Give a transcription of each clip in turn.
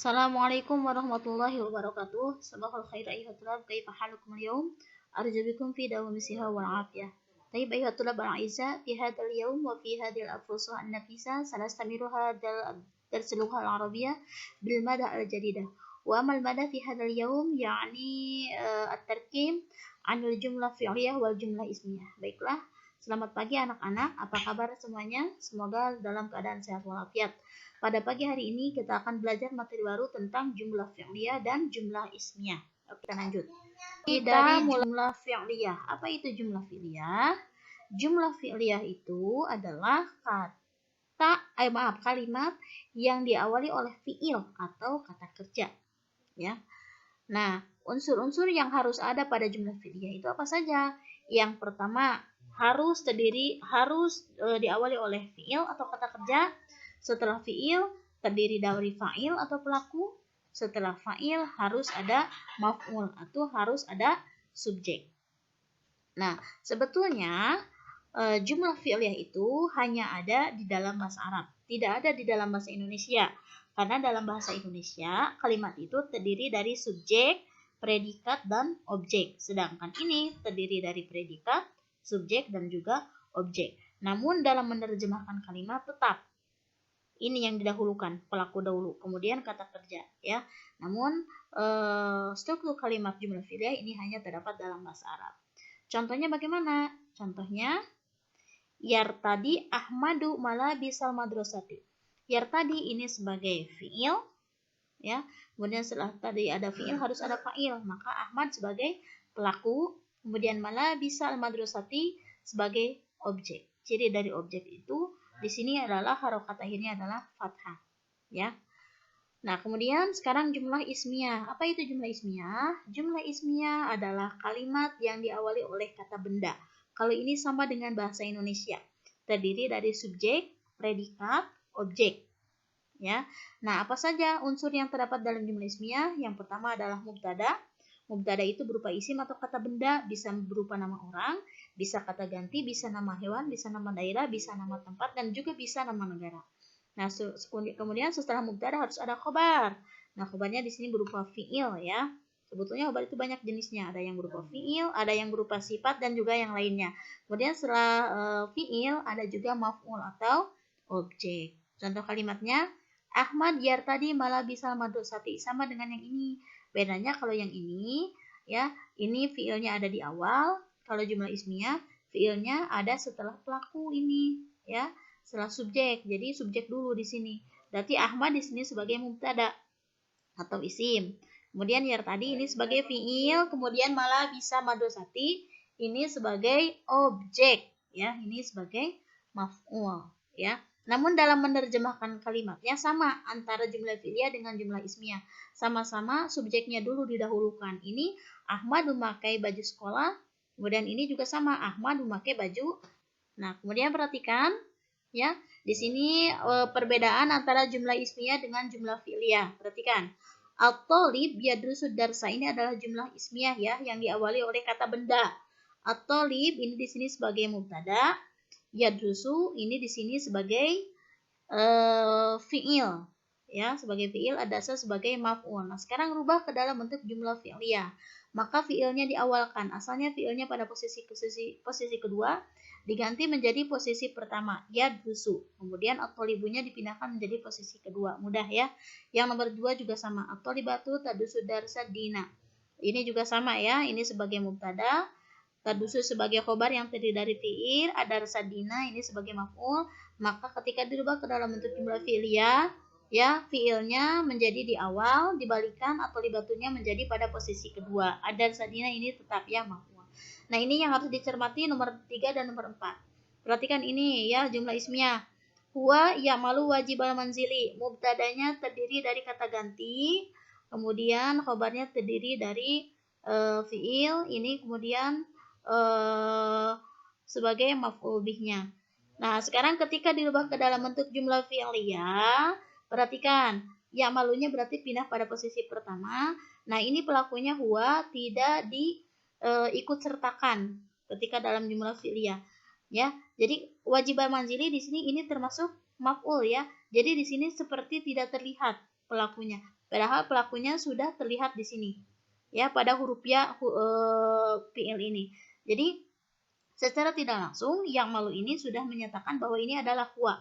Assalamualaikum warahmatullahi wabarakatuh. Sabahul khair ayuhat tulab, kaifa halukum al-yawm? Arju bikum fi dawami siha wal afiyah. Tayyib ayuhat tulab al-aizza, fi hadal yawm wa fi hadil al-fursuh an-nafisa, sanastamiru hadal darsulugha al-arabiyyah bil mada al-jadidah. Wa amal mada fi hadal yawm ya'ni at-tarkim anil jumlah fi'liyah wal jumlah ismiyah. Baiklah, selamat pagi anak-anak. Apa kabar semuanya? Semoga dalam keadaan sehat walafiat. Pada pagi hari ini kita akan belajar materi baru tentang jumlah fi'liyah dan jumlah ismiyah. Oke, kita lanjut. Dari jumlah fi'liyah. Apa itu jumlah fi'liyah? Jumlah fi'liyah itu adalah kalimat yang diawali oleh fi'il atau kata kerja. Ya. Nah, unsur-unsur yang harus ada pada jumlah fi'liyah itu apa saja? Yang pertama, harus diawali oleh fi'il atau kata kerja. Setelah fi'il terdiri dari fa'il atau pelaku. Setelah fa'il harus ada maf'ul atau harus ada subjek. Nah, sebetulnya jumlah fi'liyah itu hanya ada di dalam bahasa Arab, tidak ada di dalam bahasa Indonesia. Karena dalam bahasa Indonesia kalimat itu terdiri dari subjek, predikat, dan objek. Sedangkan ini terdiri dari predikat, subjek, dan juga objek. Namun dalam menerjemahkan kalimat tetap ini yang didahulukan, pelaku dahulu, kemudian kata kerja, ya. Namun struktur kalimat jumlah fi'liyah ini hanya terdapat dalam bahasa Arab. Contohnya bagaimana? Contohnya, yartadi Ahmadu malabisal madrasati. Yartadi ini sebagai fi'il, ya. Kemudian setelah tadi ada fi'il harus ada fa'il, maka Ahmad sebagai pelaku, kemudian malabisal madrasati sebagai objek. Jadi dari objek itu di sini adalah harokat akhirnya adalah fathah, ya. Nah, kemudian sekarang jumlah ismiyah. Apa itu jumlah ismiyah? Jumlah ismiyah adalah kalimat yang diawali oleh kata benda. Kalau ini sama dengan bahasa Indonesia, terdiri dari subjek, predikat, objek, ya. Nah, apa saja unsur yang terdapat dalam jumlah ismiyah? Yang pertama adalah mubtada. Mubtada itu berupa isim atau kata benda, bisa berupa nama orang, bisa kata ganti, bisa nama hewan, bisa nama daerah, bisa nama tempat, dan juga bisa nama negara. Nah, kemudian setelah mubtada harus ada khobar. Nah, khobarnya di sini berupa fi'il, ya. Sebetulnya khobar itu banyak jenisnya. Ada yang berupa fi'il, ada yang berupa sifat, dan juga yang lainnya. Kemudian setelah fi'il ada juga maf'ul atau objek. Contoh kalimatnya, Ahmad yartadi malabisal madrasati, sama dengan yang ini. Bedanya kalau yang ini, ya, ini fiilnya ada di awal. Kalau jumlah ismiyah, fiilnya ada setelah pelaku ini, ya, setelah subjek. Jadi subjek dulu di sini. Berarti Ahmad di sini sebagai mubtada atau isim. Kemudian yartadi ini sebagai fiil, kemudian malabisa madrasati ini sebagai objek, ya, ini sebagai maf'ul, ya. Namun dalam menerjemahkan kalimatnya sama antara jumlah fi'liyah dengan jumlah ismiyah. Sama-sama subjeknya dulu didahulukan. Ini Ahmad memakai baju sekolah, kemudian ini juga sama, Ahmad memakai baju. Nah, kemudian perhatikan, ya, di sini perbedaan antara jumlah ismiyah dengan jumlah fi'liyah. Perhatikan, at-thalib yadrusu darsa ini adalah jumlah ismiyah, ya, yang diawali oleh kata benda. At-thalib ini di sini sebagai mubtada. Yadrusu ini di sini sebagai fi'il, ya, sebagai fi'il, adasa sebagai maf'ul. Nah, sekarang rubah ke dalam bentuk jumlah fi'liyah. Maka fi'ilnya diawalkan. Asalnya fi'ilnya pada posisi kedua diganti menjadi posisi pertama, yadrusu. Kemudian at-thalibunya dipindahkan menjadi posisi kedua. Mudah, ya. Yang nomor 2 juga sama. At-thalibatu tadrusu darsa dina. Ini juga sama, ya. Ini sebagai mubtada. Tadusu sebagai khobar yang terdiri dari fi'il, ada rasadina ini sebagai maf'ul, maka ketika dirubah ke dalam bentuk jumlah fi'liyah, ya, fi'ilnya menjadi di awal, dibalikan atau libatunya menjadi pada posisi kedua. Ada rasadina ini tetap, ya, maf'ul. Nah, ini yang harus dicermati nomor 3 dan nomor 4. Perhatikan ini, ya, jumlah ismiyah. Huwa ya'malu wajibal manzili. Mubtadanya terdiri dari kata ganti, kemudian khobarnya terdiri dari fi'il, ini kemudian sebagai maf'ul bihnya. Nah, sekarang ketika dirubah ke dalam bentuk jumlah fi'liyah, perhatikan, ya malunya berarti pindah pada posisi pertama. Nah, ini pelakunya huwa tidak diikut sertakan ketika dalam jumlah fi'liyah, ya. Jadi wajibal manzili di sini ini termasuk maf'ul, ya. Jadi di sini seperti tidak terlihat pelakunya. Padahal pelakunya sudah terlihat di sini. Ya, pada huruf ya fi'il ini. Jadi secara tidak langsung yang malu ini sudah menyatakan bahwa ini adalah huwa.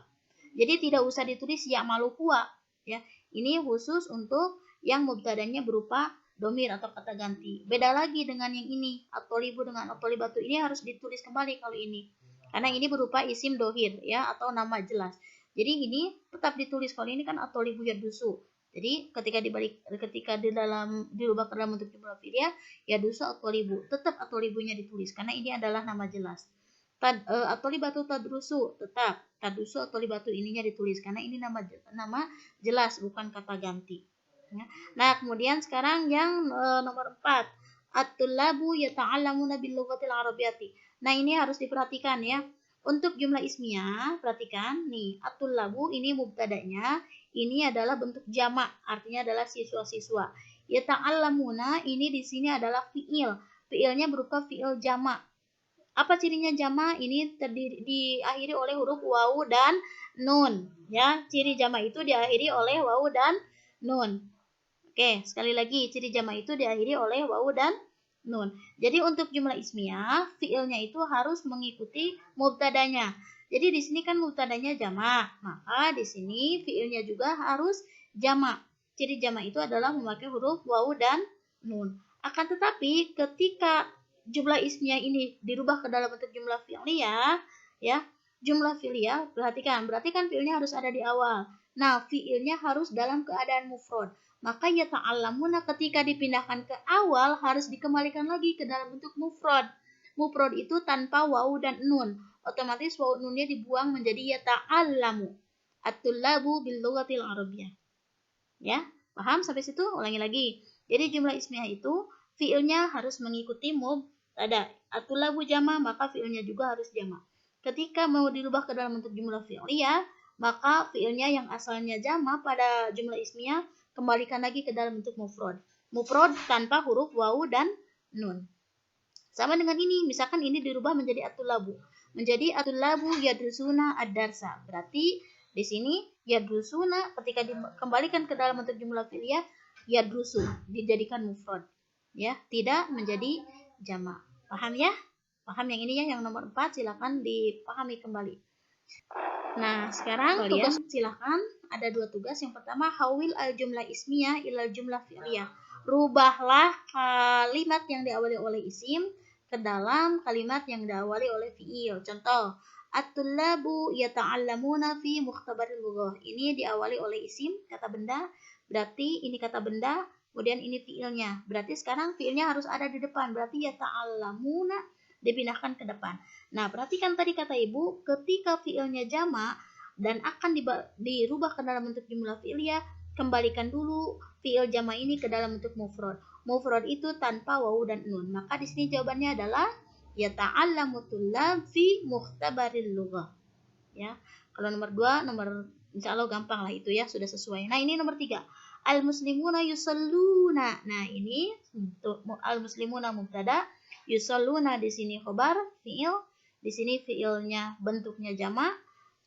Jadi tidak usah ditulis ya malu huwa, ya. Ini khusus untuk yang mubtadanya berupa domir atau kata ganti. Beda lagi dengan yang ini, at-thalibu dengan at-thalibatu ini harus ditulis kembali kalau ini. Karena ini berupa isim dohir, ya, atau nama jelas. Jadi ini tetap ditulis, kalau ini kan at-thalibu yadusu. Jadi ketika dirubah ke dalam bentuk jumlah fi'liyah yadusu at-thalibu, tetap at-thalibunya ditulis karena ini adalah nama jelas. At-thalibatu tadrusu, tetap tadrusu at-thalibatu ininya ditulis karena ini nama jelas bukan kata ganti. Ya. Nah, kemudian sekarang yang nomor 4, at-tullabu yata'allamuna bil lughatil arabiyyati. Nah, ini harus diperhatikan ya. Untuk jumlah ismiyah, perhatikan nih, at-tullabu ini mubtadanya, ini adalah bentuk jamak, artinya adalah siswa-siswa. Yata'allamuna ini di sini adalah fi'il. Fi'ilnya berupa fi'il jamak. Apa cirinya jamak? Ini diakhiri oleh huruf wawu dan nun. Ya, ciri jamak itu diakhiri oleh wawu dan nun. Oke, sekali lagi ciri jamak itu diakhiri oleh wawu dan nun. Jadi untuk jumlah ismiyah, fiilnya itu harus mengikuti mubtadanya. Jadi di sini kan mubtadanya jamak, maka di sini fiilnya juga harus jamak. Ciri jamak itu adalah memakai huruf wawu dan nun. Akan tetapi ketika jumlah ismiyah ini dirubah ke dalam bentuk jumlah fi'liyah, ya, jumlah fi'liyah, perhatikan fi'ilnya harus ada di awal. Nah, fi'ilnya harus dalam keadaan mufrad. Maka yata'allamuna ketika dipindahkan ke awal harus dikembalikan lagi ke dalam bentuk mufrad. Mufrad itu tanpa wawu dan nun. Otomatis wawu nunnya dibuang menjadi yata'allamu. At-tullabu bil lughatil arabiyyah. Ya, paham sampai situ? Ulangi lagi. Jadi jumlah ismiyah itu fiilnya harus mengikuti mubtada. At-tullabu jama, maka fiilnya juga harus jama. Ketika mau dirubah ke dalam bentuk jumlah fi'liyah, maka fiilnya yang asalnya jama pada jumlah ismiyah kembalikan lagi ke dalam bentuk mufrad. Mufrad tanpa huruf wawu dan nun. Sama dengan ini, misalkan ini dirubah menjadi at-tullabu. Menjadi at-tullabu yadrusuna ad-darsa. Berarti di sini yadrusuna ketika dikembalikan ke dalam bentuk jumlah fi'liyah yadrusu dijadikan mufrad. Ya, tidak menjadi jamak. Paham ya? Paham yang ini ya, yang nomor 4 silakan dipahami kembali. Nah, sekarang tugas silakan ada 2 tugas. Yang pertama, hawil al-jumlah ismiyah ilal jumlah fi'liyah. Rubahlah kalimat yang diawali oleh isim ke dalam kalimat yang diawali oleh fi'il. Contoh, at-tullabu yata'allamuna fi mukhtabaril lughah. Ini diawali oleh isim, kata benda. Berarti ini kata benda, kemudian ini fi'ilnya. Berarti sekarang fi'ilnya harus ada di depan. Berarti yata'allamuna dipindahkan ke depan. Nah, perhatikan tadi kata ibu, ketika fiilnya jamak dan akan dirubah ke dalam bentuk jumlah fi'liyah, kembalikan dulu fiil jamak ini ke dalam bentuk mufrad. Mufrad itu tanpa wawu dan nun. Maka di sini jawabannya adalah yata'allamu tullab fi mukhtabaril lughah. Ya. Kalau nomor 2, insya Allah gampang lah itu ya, sudah sesuai. Nah, ini nomor 3. Al-muslimuna yusalluna. Nah, ini untuk al-muslimuna mubtada, yusalluna di sini khobar fiil, di sini fiilnya bentuknya jamak.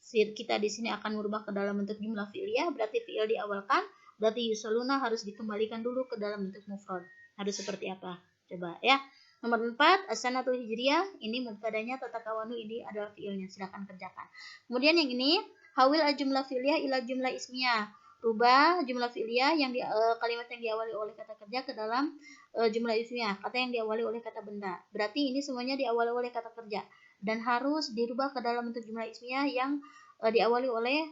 Kita di sini akan merubah ke dalam bentuk jumlah fi'liyah, berarti fiil diawalkan, berarti yusalluna harus dikembalikan dulu ke dalam bentuk mufrad. Harus seperti apa? Coba ya. Nomor 4, as-sanatul hijriyah, ini mubtadanya tatakawanu, ini adalah fiilnya, silakan kerjakan. Kemudian yang ini, hawil al-jumlah fi'liyah ila jumlah ismiyah. Rubah jumlah fi'liyah yang kalimat yang diawali oleh kata kerja ke dalam jumlah ismiyah, kata yang diawali oleh kata benda. Berarti ini semuanya diawali oleh kata kerja dan harus dirubah ke dalam bentuk jumlah ismiyah yang diawali oleh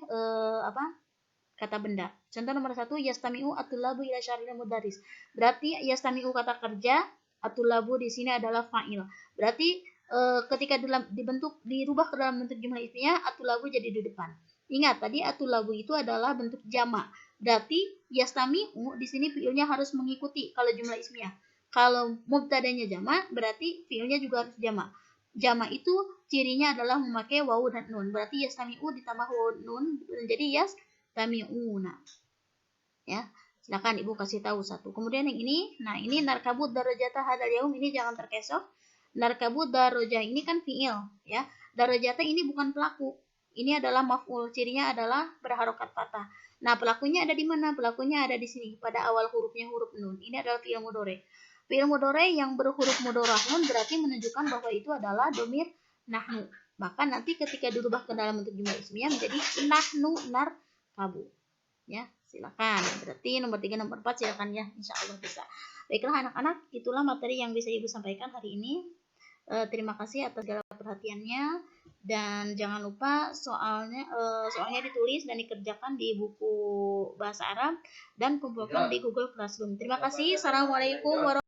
kata benda. Contoh nomor 1, yastami'u at-tullabu ila syaril mudaris. Berarti yastami'u kata kerja, at-tullabu di sini adalah fa'il. Berarti ketika dirubah ke dalam bentuk jumlah ismiyah, at-tullabu jadi di depan. Ingat tadi at-tullabu itu adalah bentuk jamak. Berarti yastami'u di sini fiilnya harus mengikuti kalau jumlah ismiyah. Kalau mubtadanya jamak, berarti fiilnya juga harus jamak. Jamak itu cirinya adalah memakai wawu dan nun. Berarti yastami'u ditambah wawu nun menjadi yastami'una. Ya, silakan Ibu kasih tahu satu. Kemudian yang ini, nah ini narkabud darajata hadal yaum, ini jangan terkecoh. Narkabud darajah ini kan fiil, ya. Darajata ini bukan pelaku. Ini adalah maf'ul, cirinya adalah berharokat fathah. Nah, pelakunya ada di mana? Pelakunya ada di sini pada awal hurufnya huruf nun. Ini adalah fi'il mudhari. Fi'il mudhari yang berhuruf mudhari nun berarti menunjukkan bahwa itu adalah domir nahnu. Maka nanti ketika dirubah ke dalam bentuk jumlah ismiyah menjadi nahnu narkabu. Ya, silakan. Berarti nomor 3, nomor 4 silakan ya, insya Allah bisa. Baiklah anak-anak, itulah materi yang bisa Ibu sampaikan hari ini. Terima kasih atas segala perhatiannya, dan jangan lupa soalnya ditulis dan dikerjakan di buku bahasa Arab dan kumpulkan di Google Classroom. Terima kasih. Assalamualaikum warahmatullahi wabarakatuh.